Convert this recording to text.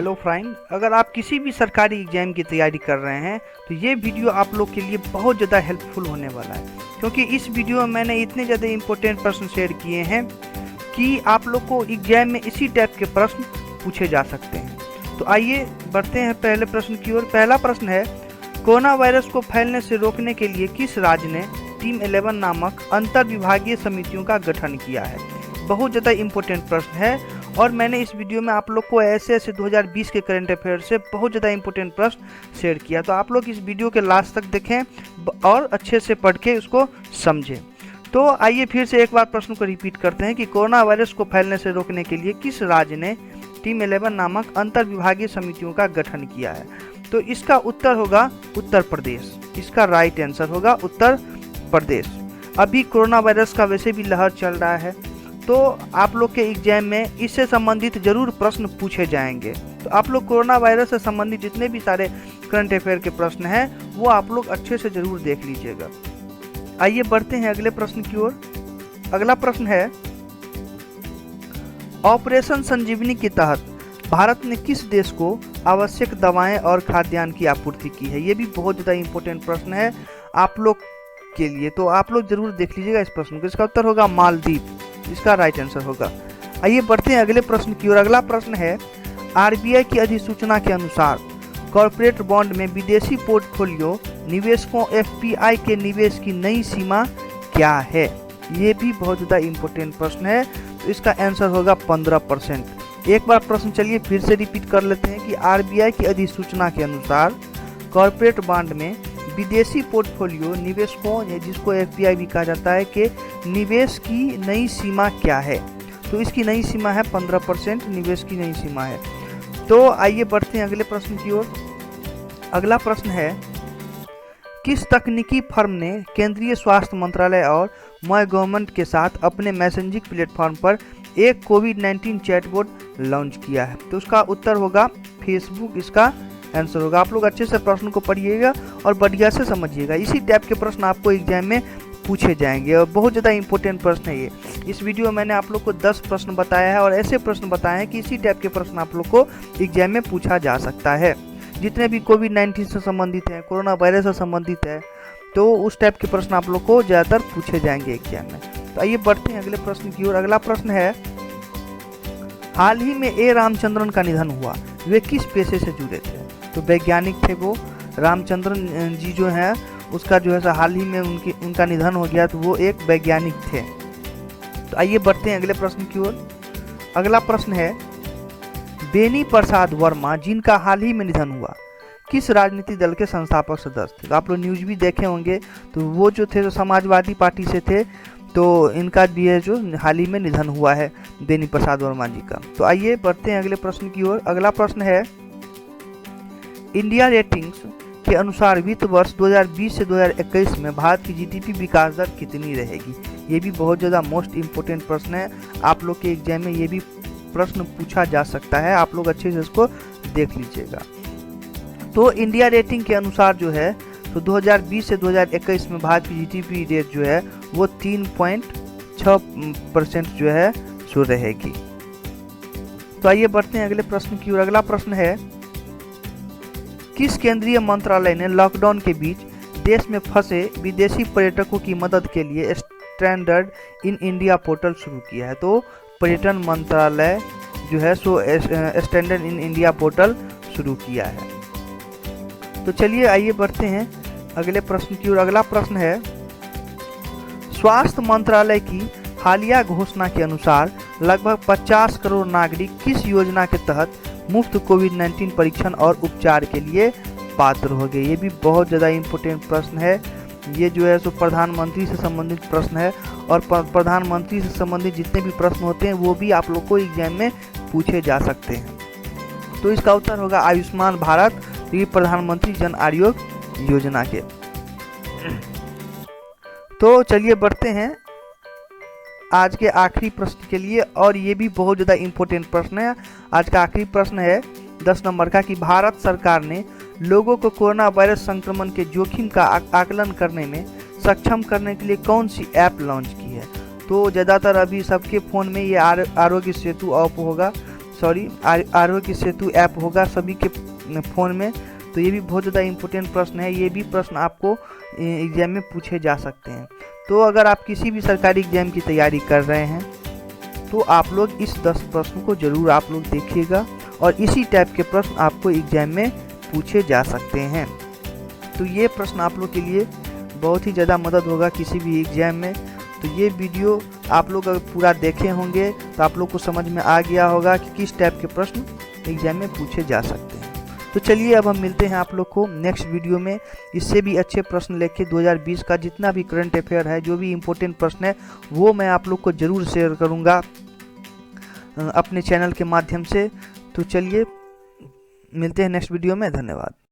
Hello friend, अगर आप किसी भी सरकारी एग्जाम की तैयारी कर रहे हैं तो ये वीडियो आप लोग के लिए बहुत ज़्यादा हेल्पफुल होने वाला है, क्योंकि इस वीडियो में मैंने इतने ज़्यादा इंपॉर्टेंट प्रश्न शेयर किए हैं कि आप लोग को एग्जाम में इसी टाइप के प्रश्न पूछे जा सकते हैं। तो आइए बढ़ते हैं पहले प्रश्न की ओर। पहला प्रश्न है, कोरोना वायरस को फैलने से रोकने के लिए किस राज्य ने टीम 11 नामक अंतर विभागीय समितियों का गठन किया है। बहुत ज़्यादा इंपॉर्टेंट प्रश्न है और मैंने इस वीडियो में आप लोग को ऐसे 2020 के करंट अफेयर से बहुत ज़्यादा इंपॉर्टेंट प्रश्न शेयर किया। तो आप लोग इस वीडियो के लास्ट तक देखें और अच्छे से पढ़ के उसको समझें। तो आइए फिर से एक बार प्रश्न को रिपीट करते हैं कि कोरोना वायरस को फैलने से रोकने के लिए किस राज्य ने टीम 11 नामक अंतर विभागीय समितियों का गठन किया है। तो इसका उत्तर होगा उत्तर प्रदेश। इसका राइट आंसर होगा उत्तर प्रदेश। अभी कोरोना वायरस का वैसे भी लहर चल रहा है, तो आप लोग के एग्जाम में इससे संबंधित जरूर प्रश्न पूछे जाएंगे। तो आप लोग कोरोना वायरस से संबंधित जितने भी सारे करंट अफेयर के प्रश्न हैं वो आप लोग अच्छे से जरूर देख लीजिएगा। आइए बढ़ते हैं अगले प्रश्न की ओर। अगला प्रश्न है, ऑपरेशन संजीवनी के तहत भारत ने किस देश को आवश्यक दवाएं और खाद्यान्न की आपूर्ति की है। ये भी बहुत ज़्यादा इंपॉर्टेंट प्रश्न है आप लोग के लिए, तो आप लोग जरूर देख लीजिएगा इस प्रश्न को। इसका उत्तर होगा मालदीव। इसका राइट आंसर होगा। आइए बढ़ते हैं अगले प्रश्न की ओर। अगला प्रश्न है, आरबीआई की अधिसूचना के अनुसार कॉर्पोरेट बॉन्ड में विदेशी पोर्टफोलियो निवेशकों एफपीआई के निवेश की नई सीमा क्या है। ये भी बहुत ज़्यादा इंपॉर्टेंट प्रश्न है, तो इसका आंसर होगा 15%। एक बार प्रश्न चलिए फिर से रिपीट कर लेते हैं कि आरबीआई की अधिसूचना के अनुसार कॉर्पोरेट बॉन्ड में विदेशी पोर्टफोलियो निवेशकों, जिसको एफपीआई भी कहा जाता है, के निवेश की नई सीमा क्या है। तो इसकी नई सीमा है 15%, निवेश की नई सीमा है। तो आइए बढ़ते हैं अगले प्रश्न की ओर। अगला प्रश्न है, किस तकनीकी फर्म ने केंद्रीय स्वास्थ्य मंत्रालय और माय गवर्नमेंट के साथ अपने मैसेजिंग प्लेटफॉर्म पर एक कोविड-19 चैटबॉट लॉन्च किया है। तो उसका उत्तर होगा फेसबुक। इसका आंसर होगा। आप लोग अच्छे से प्रश्न को पढ़िएगा और बढ़िया से समझिएगा। इसी टाइप के प्रश्न आपको एग्जाम में पूछे जाएंगे और बहुत ज़्यादा इंपॉर्टेंट प्रश्न है ये। इस वीडियो में मैंने आप लोग को 10 प्रश्न बताया है और ऐसे प्रश्न बताए हैं कि इसी टाइप के प्रश्न आप लोग को एग्जाम में पूछा जा सकता है। जितने भी कोविड-19 से संबंधित हैं, कोरोना वायरस से संबंधित है, तो उस टाइप के प्रश्न आप लोग को ज़्यादातर पूछे जाएंगे एग्जाम में। तो आइए बढ़ते हैं अगले प्रश्न की ओर। अगला प्रश्न है, हाल ही में ए रामचंद्रन का निधन हुआ, वे किस पेशे से जुड़े थे। तो वैज्ञानिक थे वो। रामचंद्रन जी जो हैं उसका जो है हाल ही में उनका निधन हो गया, तो वो एक वैज्ञानिक थे। तो आइए बढ़ते हैं अगले प्रश्न की ओर। अगला प्रश्न है, बेनी प्रसाद वर्मा जिनका हाल ही में निधन हुआ, किस राजनीतिक दल के संस्थापक सदस्य थे। तो आप लोग न्यूज भी देखे होंगे, तो वो जो थे समाजवादी पार्टी से थे। तो इनका भी है जो हाल ही में निधन हुआ है बेनी प्रसाद वर्मा जी का। तो आइए बढ़ते हैं अगले प्रश्न की ओर। अगला प्रश्न है, इंडिया रेटिंग्स के अनुसार वित्त वर्ष 2020 से 2021 में भारत की जीडीपी विकास दर कितनी रहेगी। ये भी बहुत ज़्यादा मोस्ट इम्पोर्टेंट प्रश्न है। आप लोग के एग्जाम में ये भी प्रश्न पूछा जा सकता है, आप लोग अच्छे से इसको देख लीजिएगा। तो इंडिया रेटिंग के अनुसार जो है, तो 2020 से 2021 में भारत की जीडीपी रेट जो है वो 3.6% जो है सो रहेगी। तो आइए बढ़ते हैं अगले प्रश्न की ओर। अगला प्रश्न है, किस केंद्रीय मंत्रालय ने लॉकडाउन के बीच देश में फंसे विदेशी पर्यटकों की मदद के लिए स्टैंडर्ड इन इंडिया पोर्टल शुरू किया है। तो पर्यटन मंत्रालय जो है so standard in India portal शुरू किया है। तो चलिए आइए बढ़ते हैं अगले प्रश्न की ओर। अगला प्रश्न है, स्वास्थ्य मंत्रालय की हालिया घोषणा के अनुसार लगभग 50 करोड़ नागरिक किस योजना के तहत मुफ्त कोविड-19 परीक्षण और उपचार के लिए पात्र हो गए। ये भी बहुत ज़्यादा इंपॉर्टेंट प्रश्न है। ये जो है सो प्रधानमंत्री से संबंधित प्रश्न है और प्रधानमंत्री से संबंधित जितने भी प्रश्न होते हैं वो भी आप लोग को एग्जाम में पूछे जा सकते हैं। तो इसका उत्तर होगा आयुष्मान भारत, ये प्रधानमंत्री जन आरोग्य योजना के। तो चलिए बढ़ते हैं आज के आखिरी प्रश्न के लिए, और ये भी बहुत ज़्यादा इंपॉर्टेंट प्रश्न है। आज का आखिरी प्रश्न है 10 नंबर का, कि भारत सरकार ने लोगों को कोरोना वायरस संक्रमण के जोखिम का आकलन करने में सक्षम करने के लिए कौन सी ऐप लॉन्च की है। तो ज़्यादातर अभी सबके फ़ोन में ये आरोग्य सेतु ऐप होगा, सॉरी आरोग्य सेतु ऐप होगा सभी के फ़ोन में। तो ये भी बहुत ज़्यादा इम्पोर्टेंट प्रश्न है, ये भी प्रश्न आपको एग्ज़ाम में पूछे जा सकते हैं। तो अगर आप किसी भी सरकारी एग्ज़ाम की तैयारी कर रहे हैं तो आप लोग इस 10 प्रश्न को ज़रूर आप लोग देखिएगा, और इसी टाइप के प्रश्न आपको एग्ज़ाम में पूछे जा सकते हैं। तो ये प्रश्न आप लोग के लिए बहुत ही ज़्यादा मदद होगा किसी भी एग्ज़ाम में। तो ये वीडियो आप लोग अगर पूरा देखे होंगे तो आप लोग को समझ में आ गया होगा कि किस टाइप के प्रश्न एग्ज़ाम में पूछे जा सकते हैं। तो चलिए अब हम मिलते हैं आप लोग को नेक्स्ट वीडियो में, इससे भी अच्छे प्रश्न लेके 2020 का जितना भी करंट अफेयर है, जो भी इम्पोर्टेंट प्रश्न है, वो मैं आप लोग को ज़रूर शेयर करूँगा अपने चैनल के माध्यम से। तो चलिए मिलते हैं नेक्स्ट वीडियो में, धन्यवाद।